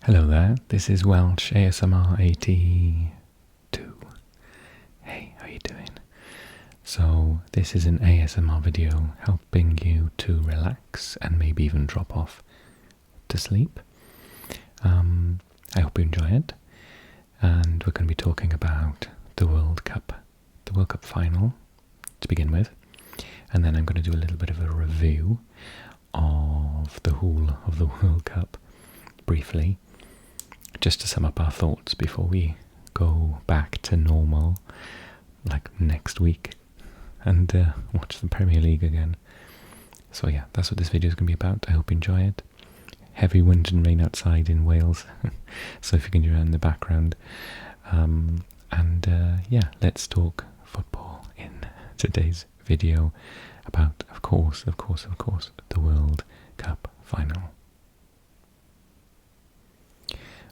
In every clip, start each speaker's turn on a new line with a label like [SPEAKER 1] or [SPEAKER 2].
[SPEAKER 1] Hello there, this is Welsh ASMR 82. Hey, how you doing? So this is an ASMR video helping you to relax and maybe even drop off to sleep. I hope you enjoy it. And we're going to be talking about the World Cup final to begin with. And then I'm going to do a little bit of a review of the whole of the World Cup briefly, just to sum up our thoughts before we go back to normal, like next week, and watch the Premier League again. So yeah, that's what this video is going to be about. I hope you enjoy it. Heavy wind and rain outside in Wales, so if you can hear it in the background. Yeah, let's talk football in today's video about, of course, the World Cup final.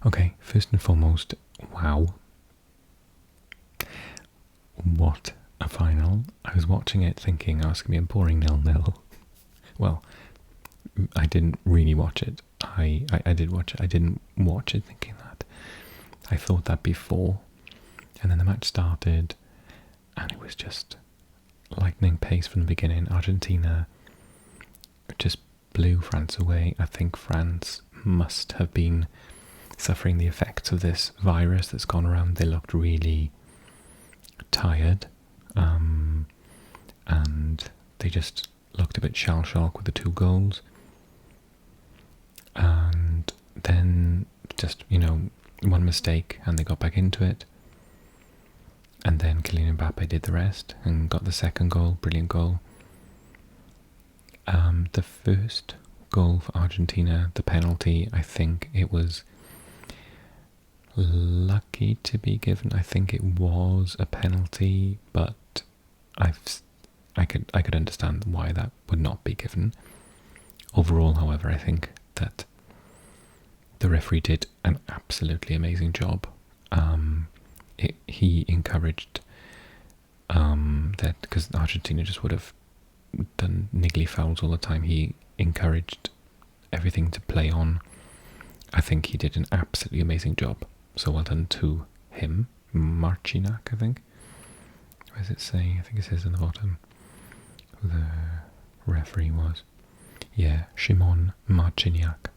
[SPEAKER 1] Okay, first and foremost, wow. What a final. I was watching it thinking, oh, it's going to be a boring 0-0. Well, I didn't really watch it. I did watch it. I didn't watch it thinking that. I thought that before. And then the match started, and it was just lightning pace from the beginning. Argentina just blew France away. I think France must have been suffering the effects of this virus that's gone around. They looked really tired, and they just looked a bit shell-shocked with the 2 goals. And then just, one mistake and they got back into it. And then Kylian Mbappe did the rest and got the second goal, brilliant goal. The first goal for Argentina, the penalty, I think it was lucky to be given. I think it was a penalty, but I could understand why that would not be given. Overall, however, I think that the referee did an absolutely amazing job. He encouraged that, because Argentina just would have done niggly fouls all the time. He encouraged everything to play on. I think he did an absolutely amazing job. So well done to him. Marcinac, I think. Where does it say? I think it says in the bottom who the referee was. Yeah, Szymon Marciniak.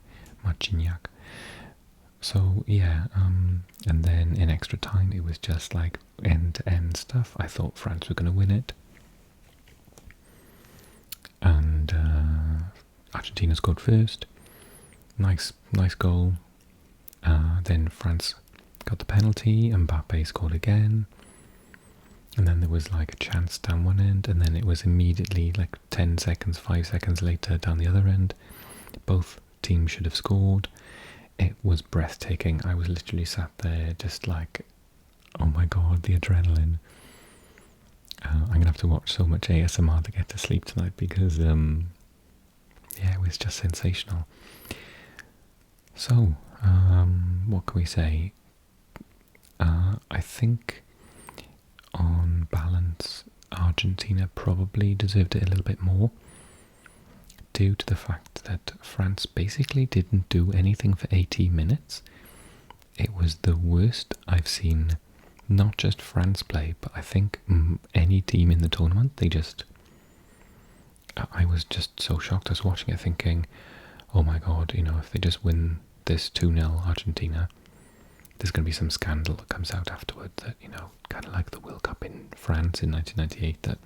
[SPEAKER 1] So yeah, and then in extra time it was just like end-to-end stuff. I thought France were going to win it. And Argentina scored first. Nice goal. Then France got the penalty, and Mbappe scored again. And then there was like a chance down one end, and then it was immediately like 5 seconds later down the other end. Both teams should have scored. It was breathtaking. I was literally sat there just like, oh my god, the adrenaline. I'm going to have to watch so much ASMR to get to sleep tonight because, yeah, it was just sensational. So, what can we say? I think on balance, Argentina probably deserved it a little bit more, due to the fact that France basically didn't do anything for 80 minutes. It was the worst I've seen, not just France play, but I think any team in the tournament. I was just so shocked. I was watching it thinking, oh my god, if they just win this 2-0 Argentina, there's going to be some scandal that comes out afterward that, kind of like the World Cup in France in 1998, that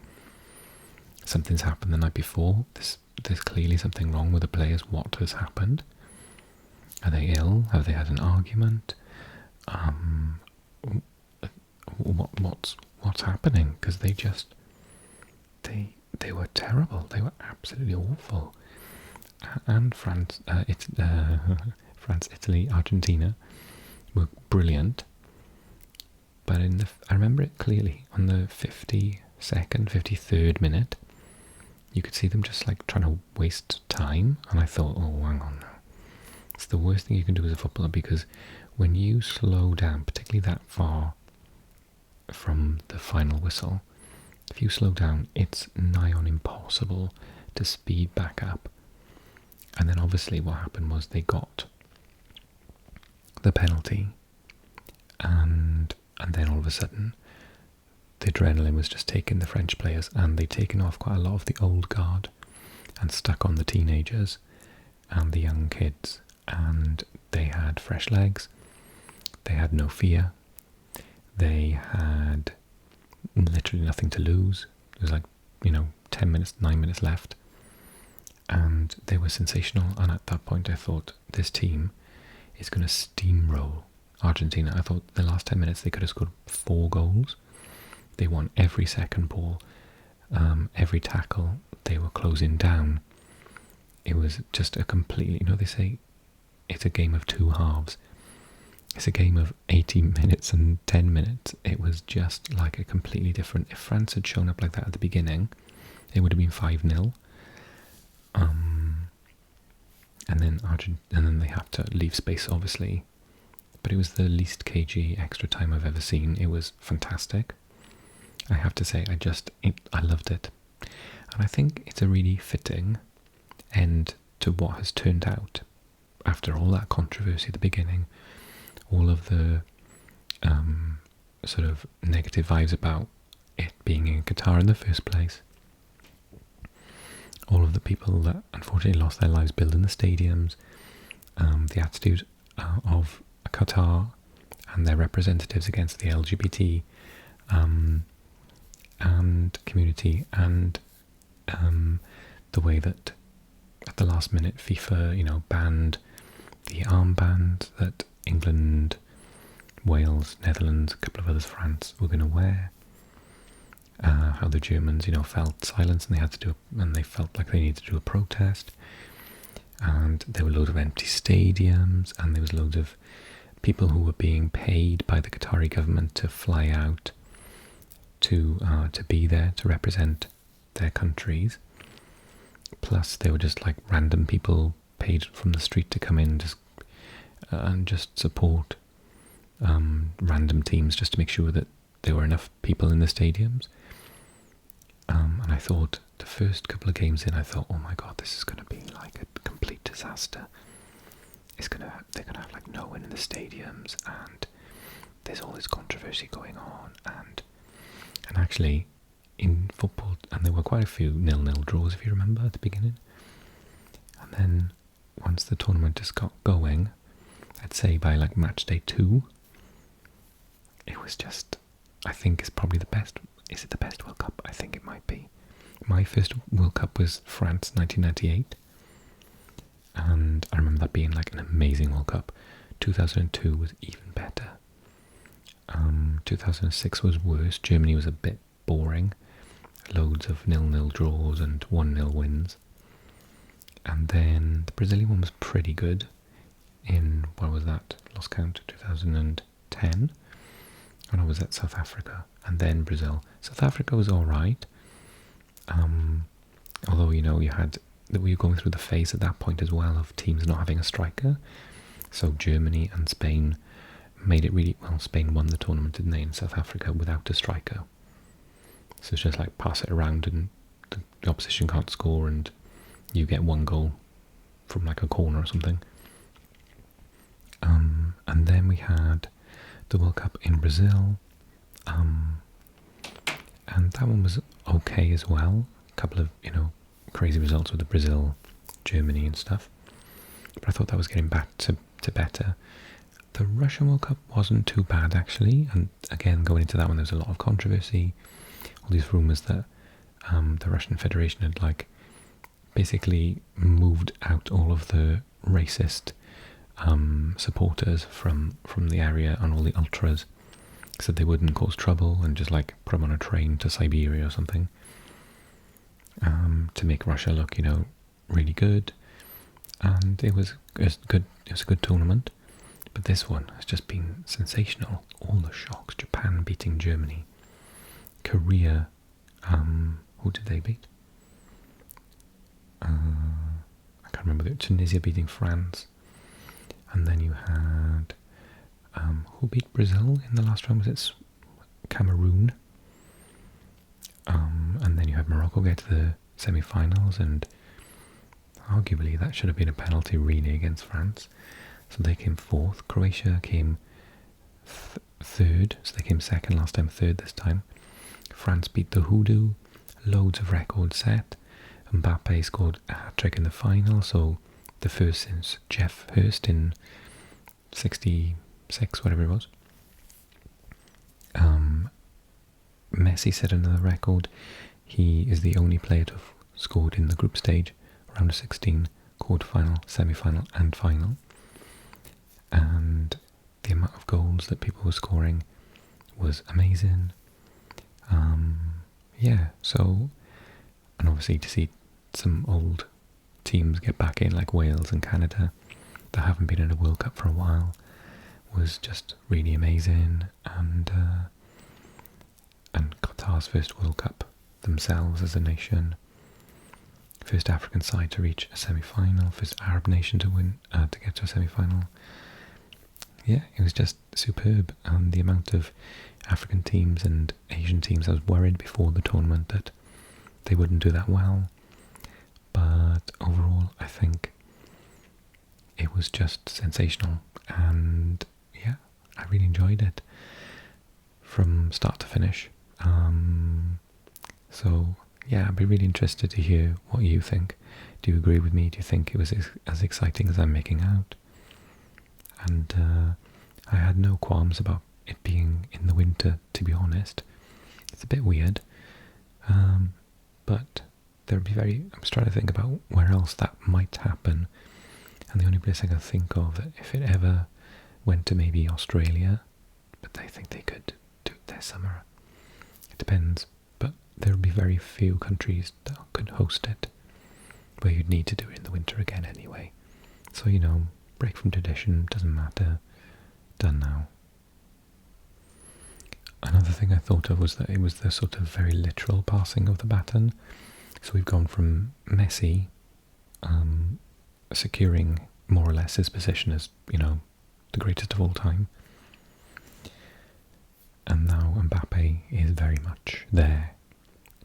[SPEAKER 1] something's happened the night before. There's clearly something wrong with the players. What has happened? Are they ill? Have they had an argument? What's happening? Because they were terrible. They were absolutely awful. And France, Italy, Argentina were brilliant. But I remember it clearly on the 53rd minute. You could see them just like trying to waste time, and I thought, oh, hang on now. It's the worst thing you can do as a footballer, because when you slow down, particularly that far from the final whistle, if you slow down, it's nigh on impossible to speed back up. And then obviously what happened was they got the penalty, and then all of a sudden the adrenaline was just taking the French players, and they'd taken off quite a lot of the old guard and stuck on the teenagers and the young kids, and they had fresh legs, they had no fear, they had literally nothing to lose. It was like, 10 minutes, 9 minutes left, and they were sensational. And at that point I thought, this team is going to steamroll Argentina. I thought the last 10 minutes they could have scored 4 goals. They won every second ball, every tackle. They were closing down. It was just a completely, they say it's a game of 2 halves. It's a game of 80 minutes and 10 minutes. It was just like a completely different. If France had shown up like that at the beginning, it would have been 5-0. And then they had to leave space, obviously. But it was the least cagey extra time I've ever seen. It was fantastic. I have to say, I loved it. And I think it's a really fitting end to what has turned out after all that controversy at the beginning, all of the sort of negative vibes about it being in Qatar in the first place, all of the people that unfortunately lost their lives building the stadiums, the attitude of Qatar and their representatives against the LGBT and community, and the way that at the last minute FIFA, banned the armband that England, Wales, Netherlands, a couple of others, France, were going to wear. How the Germans, felt silence and they felt like they needed to do a protest. And there were loads of empty stadiums, and there was loads of people who were being paid by the Qatari government to fly out to be there to represent their countries. Plus, they were just like random people paid from the street to come in and just support random teams, just to make sure that there were enough people in the stadiums. And I thought, the first couple of games in, I thought, oh my god, this is going to be like a complete disaster. They're going to have like no one in the stadiums, and there's all this controversy going on, and actually in football, and there were quite a few 0-0 draws, if you remember, at the beginning. And then once the tournament just got going, I'd say by like match day 2, it was just, I think it's probably the best. Is it the best World Cup? I think it might be. My first World Cup was France 1998, and I remember that being like an amazing World Cup. 2002 was even better. 2006 was worse. Germany was a bit boring. Loads of 0-0 draws and 1-0 wins. And then the Brazilian one was pretty good in, what was that? Lost count, 2010. And I was at South Africa, and then Brazil. South Africa was alright. Although, we were going through the phase at that point as well of teams not having a striker. So Germany and Spain made it really well. Spain won the tournament, didn't they, in South Africa without a striker. So it's just like pass it around and the opposition can't score and you get 1 goal from like a corner or something. And then we had the World Cup in Brazil, and that one was okay as well. A couple of, crazy results with the Brazil, Germany and stuff. But I thought that was getting back to better. The Russian World Cup wasn't too bad, actually. And again, going into that one, there was a lot of controversy. All these rumours that the Russian Federation had, like, basically moved out all of the racist supporters from the area and all the ultras, so they wouldn't cause trouble, and just like put them on a train to Siberia or something, to make Russia look, really good. And it was good. It was a good tournament. But this one has just been sensational. All the shocks: Japan beating Germany, Korea. Who did they beat? I can't remember. Tunisia beating France. And then you had, who beat Brazil in the last round? Was it Cameroon? And then you had Morocco get to the semi-finals, and arguably that should have been a penalty really against France. So they came fourth. Croatia came third, so they came second last time, third this time. France beat the Hoodoo, loads of records set. Mbappe scored a hat-trick in the final, so the first since Jeff Hurst in 66, whatever it was. Messi set another record. He is the only player to have scored in the group stage, round of 16, quarter-final, semi-final and final. And the amount of goals that people were scoring was amazing. Yeah, so, and obviously to see some old teams get back in, like Wales and Canada, that haven't been in a World Cup for a while, was just really amazing. And Qatar's first World Cup themselves as a nation, first African side to reach a semi-final, first Arab nation to win, to get to a semi-final. Yeah, it was just superb, and the amount of African teams and Asian teams, I was worried before the tournament that they wouldn't do that well, but overall I think it was just sensational, and yeah, I really enjoyed it from start to finish. So yeah, I'd be really interested to hear what you think. Do you agree with me? Do you think it was as exciting as I'm making out? And I had no qualms about it being in the winter, to be honest. It's a bit weird, but there'd be I'm just trying to think about where else that might happen, and the only place I can think of, if it ever went to maybe Australia, but I think they could do it their summer. It depends, but there would be very few countries that could host it, where you'd need to do it in the winter again anyway. So, you know, break from tradition, doesn't matter, done now. Another thing I thought of was that it was the sort of very literal passing of the baton. So we've gone from Messi securing more or less his position as, you know, the greatest of all time, and now Mbappe is very much there,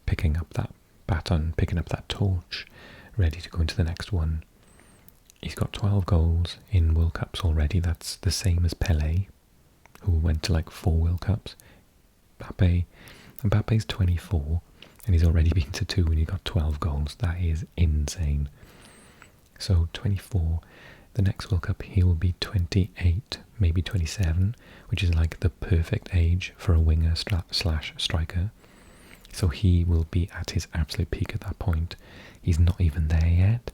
[SPEAKER 1] picking up that baton, picking up that torch, ready to go into the next one. He's got 12 goals in World Cups already. That's the same as Pelé, who went to like 4 World Cups. Mbappe's 24, and he's already been to 2 and he got 12 goals. That is insane. So 24, the next World Cup he will be 28, maybe 27, which is like the perfect age for a winger slash striker. So he will be at his absolute peak at that point. He's not even there yet,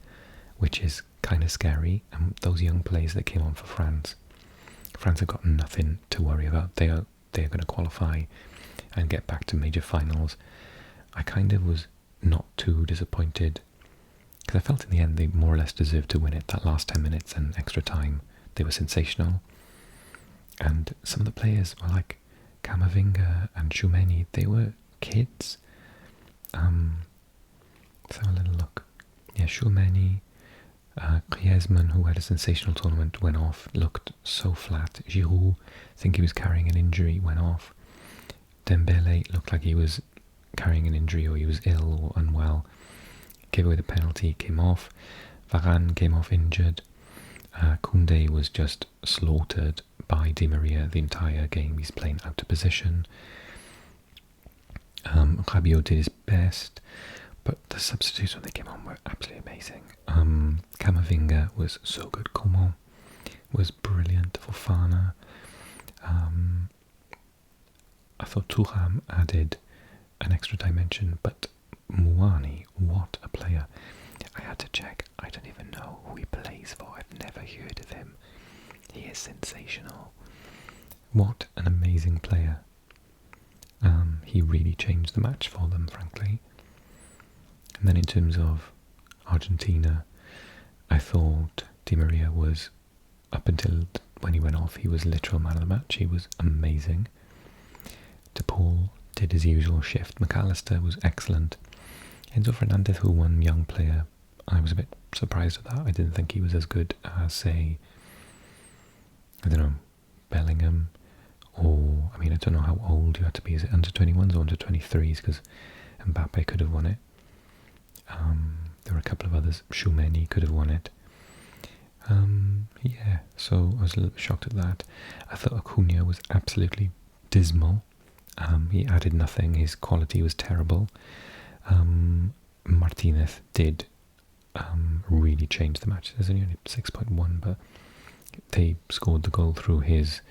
[SPEAKER 1] which is kind of scary. And those young players that came on for France have got nothing to worry about. They're going to qualify and get back to major finals. I kind of was not too disappointed, because I felt in the end they more or less deserved to win it. That last 10 minutes and extra time, they were sensational. And some of the players were like Camavinga and Tchouaméni, they were kids. Let's have a little look. Yeah, Tchouaméni, Griezmann, who had a sensational tournament, went off, looked so flat. Giroud, I think he was carrying an injury, went off. Dembele looked like he was carrying an injury, or he was ill or unwell. Gave away the penalty, came off. Varane came off injured. Koundé was just slaughtered by Di Maria the entire game. He's playing out of position. Rabiot did his best, but the substitutes when they came on were absolutely amazing. Camavinga was so good. Coman was brilliant. Fofana. I thought Thuram added an extra dimension, but Muani, what a player. I had to check. I don't even know who he plays for. I've never heard of him. He is sensational. What an amazing player. He really changed the match for them, frankly. And then in terms of Argentina, I thought Di Maria was, up until when he went off, he was literal man of the match. He was amazing. De Paul did his usual shift. McAllister was excellent. Enzo Fernandez, who won Young Player, I was a bit surprised at that. I didn't think he was as good as, say, I don't know, Bellingham, or, I mean, I don't know how old you had to be. Is it under 21s or under 23s? Because Mbappe could have won it. There were a couple of others. Tchouaméni could have won it. Yeah, so I was a little shocked at that. I thought Acuna was absolutely dismal. He added nothing, his quality was terrible. Martinez did really change the match. There's only 6.1, but they scored the goal through his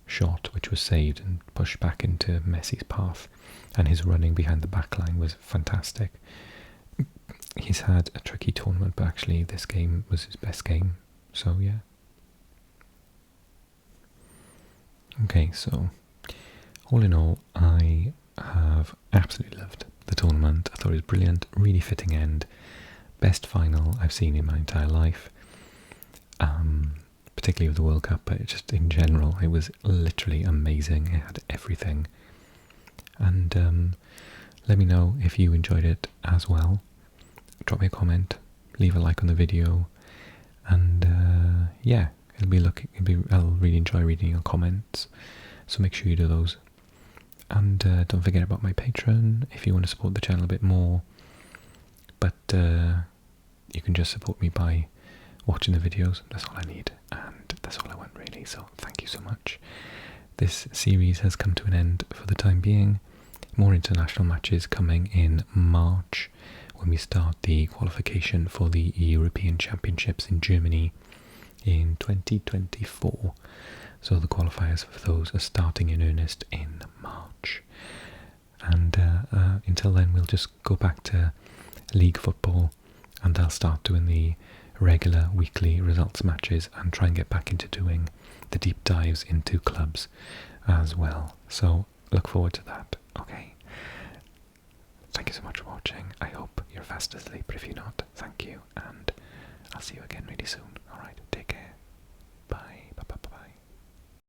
[SPEAKER 1] shot, which was saved and pushed back into Messi's path, and his running behind the back line was fantastic. He's had a tricky tournament, but actually this game was his best game, so yeah. Okay, so all in all, I have absolutely loved the tournament. I thought it was brilliant, really fitting end, best final I've seen in my entire life, particularly with the World Cup, but just in general, it was literally amazing. It had everything. And let me know if you enjoyed it as well. Drop me a comment, leave a like on the video, and yeah, I'll really enjoy reading your comments, so make sure you do those. And don't forget about my Patreon if you want to support the channel a bit more, but you can just support me by watching the videos. That's all I need, and that's all I want really, so thank you so much. This series has come to an end for the time being. More international matches coming in March, when we start the qualification for the European Championships in Germany in 2024. So the qualifiers for those are starting in earnest in March. And until then, we'll just go back to league football, and I'll start doing the regular weekly results matches and try and get back into doing the deep dives into clubs as well. So look forward to that. Okay. Thank you so much for watching. I hope you're fast asleep, but if you're not, thank you, and I'll see you again really soon. Alright, take care.